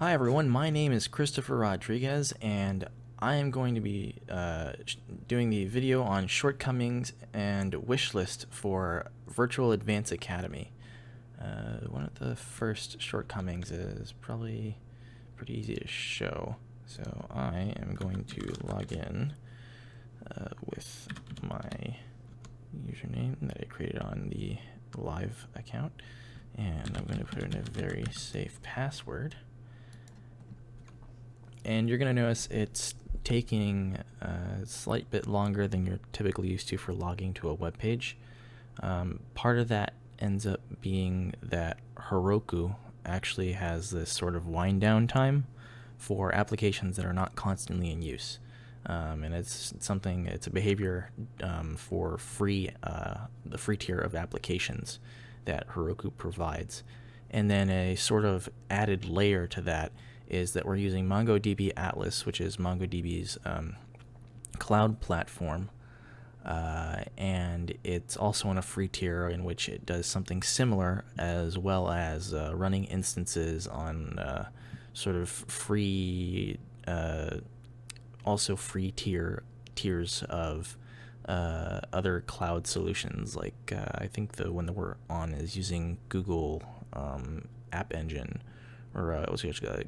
Hi everyone, my name is Christopher Rodriguez, and I am going to be doing the video on shortcomings and wishlist for Virtual Advanced Academy. One of the first shortcomings is probably pretty easy to show. So I am going to log in with my username that I created on the live account, and I'm going to put in a very safe password. And you're going to notice it's taking a slight bit longer than you're typically used to for logging to a web page. Part of that ends up being that Heroku actually has this sort of wind down time for applications that are not constantly in use. And it's a behavior for the free tier of applications that Heroku provides. And then a sort of added layer to that is that we're using MongoDB Atlas, which is MongoDB's cloud platform, and it's also on a free tier in which it does something similar, as well as running instances on sort of free, also free tiers of other cloud solutions. Like I think the one that we're on is using Google App Engine, or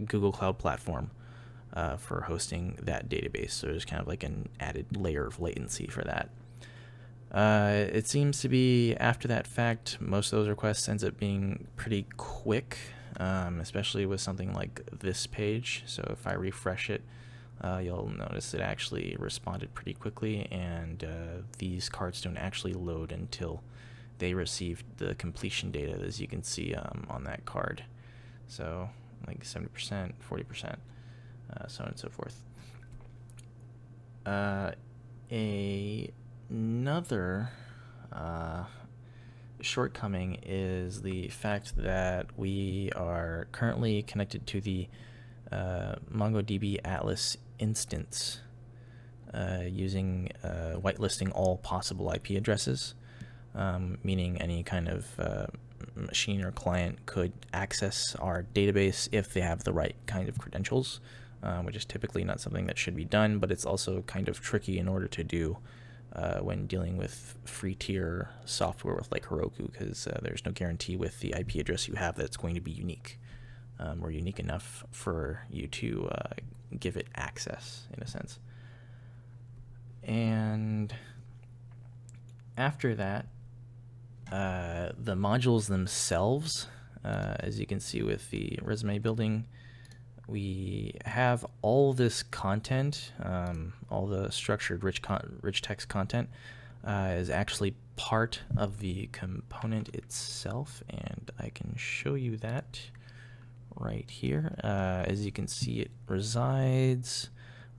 Google Cloud Platform for hosting that database. So there's kind of like an added layer of latency for that. It seems to be after that fact, most of those requests ends up being pretty quick, especially with something like this page. So if I refresh it, you'll notice it actually responded pretty quickly, and these cards don't actually load until they receive the completion data, as you can see on that card. So like 70%, 40%, so on and so forth. Another shortcoming is the fact that we are currently connected to the MongoDB Atlas instance using whitelisting all possible IP addresses, meaning any kind of machine or client could access our database if they have the right kind of credentials, which is typically not something that should be done, but it's also kind of tricky in order to do when dealing with free tier software with like Heroku, because there's no guarantee with the IP address you have that it's going to be unique, or unique enough for you to give it access, in a sense. And after that, the modules themselves, as you can see with the resume building, we have all this content, all the structured rich text content is actually part of the component itself, and I can show you that right here. As you can see, it resides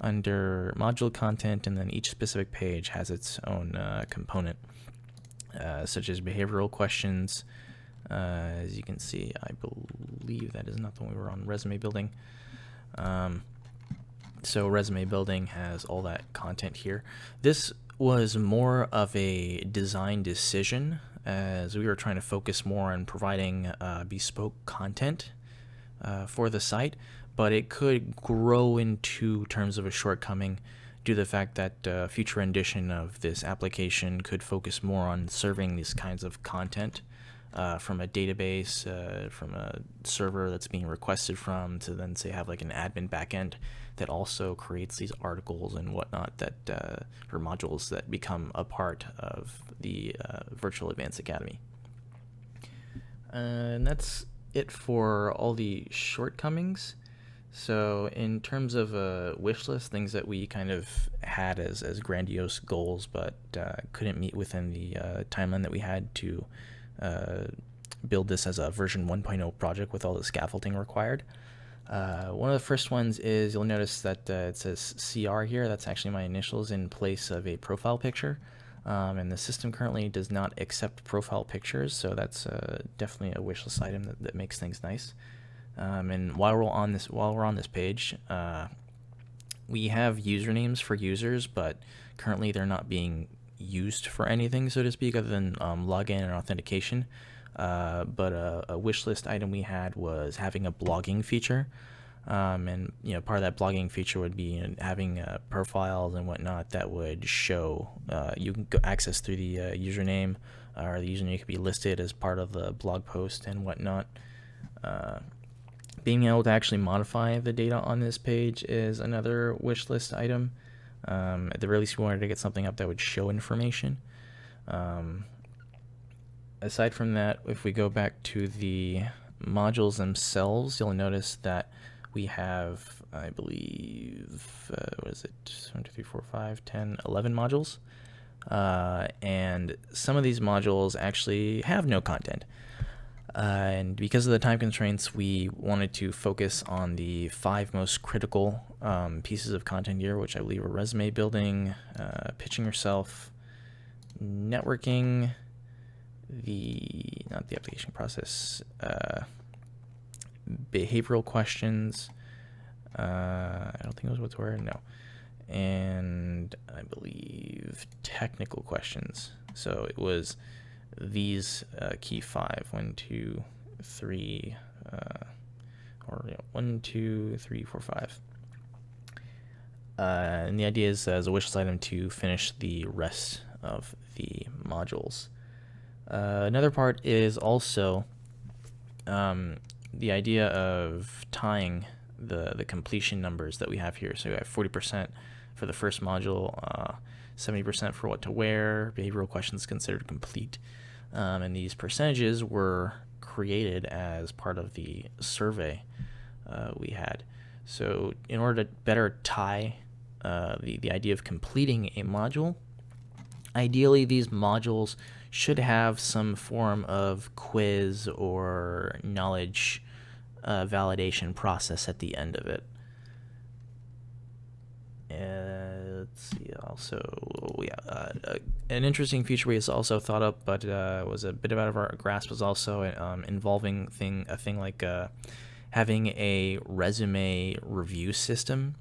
under module content, and then each specific page has its own component, such as behavioral questions. As you can see, I believe that is not the one we were on, resume building. So resume building has all that content here. This was more of a design decision, as we were trying to focus more on providing bespoke content for the site, but it could grow into terms of a shortcoming due to the fact that future rendition of this application could focus more on serving these kinds of content from a database, from a server that's being requested from, to then say have like an admin backend that also creates these articles and whatnot that or modules that become a part of the Virtual Advanced Academy. And that's it for all the shortcomings. So in terms of a wish list, things that we kind of had as grandiose goals, but couldn't meet within the timeline that we had to build this as a version 1.0 project with all the scaffolding required. One of the first ones is, you'll notice that it says CR here. That's actually my initials in place of a profile picture. And the system currently does not accept profile pictures, so that's definitely a wish list item that makes things nice. And while we're on this page, we have usernames for users, but currently they're not being used for anything, so to speak, other than login and authentication. But a wish list item we had was having a blogging feature. And part of that blogging feature would be having profiles and whatnot that would show you can access through the username, or the username could be listed as part of the blog post and whatnot. Being able to actually modify the data on this page is another wish list item. At the very least, we wanted to get something up that would show information. Aside from that, if we go back to the modules themselves, you'll notice that we have, I believe, what is it? 1, 2, 3, 4, 5, 10, 11 modules. And some of these modules actually have no content. And because of the time constraints, we wanted to focus on the 5 most critical pieces of content here, which I believe are resume building, pitching yourself, networking, not the application process, behavioral questions. I don't think it was what's where, no. And I believe technical questions. So it was these key 5, 1, 2, 3, 1, 2, 3, 4, 5. And the idea is as a wish list item to finish the rest of the modules. Another part is also the idea of tying the completion numbers that we have here. So we have 40% for the first module, 70% for what to wear, behavioral questions considered complete. And these percentages were created as part of the survey we had. So in order to better tie the idea of completing a module, ideally these modules should have some form of quiz or knowledge validation process at the end of it. Let's see. Also, an interesting feature we also thought up, but was a bit out of our grasp, was also involving a thing like having a resume review system,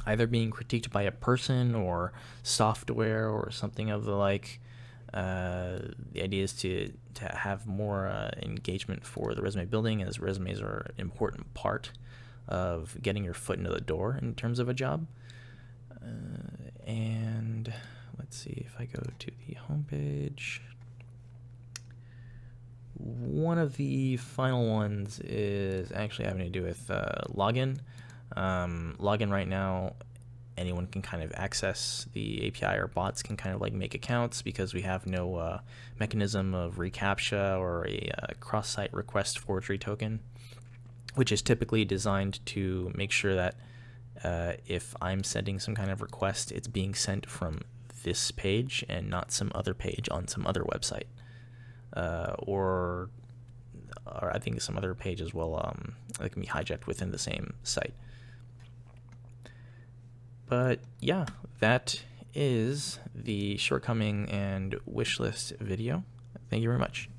either being critiqued by a person or software or something of the like. The idea is to have more engagement for the resume building, as resumes are an important part of getting your foot into the door in terms of a job. And let's see if I go to the homepage. One of the final ones is actually having to do with login. Login right now, anyone can kind of access the API, or bots can kind of like make accounts, because we have no mechanism of reCAPTCHA or a cross-site request forgery token, which is typically designed to make sure that if I'm sending some kind of request, it's being sent from this page and not some other page on some other website, or I think some other page as well that can be hijacked within the same site. But yeah, that is the shortcoming and wishlist video. Thank you very much.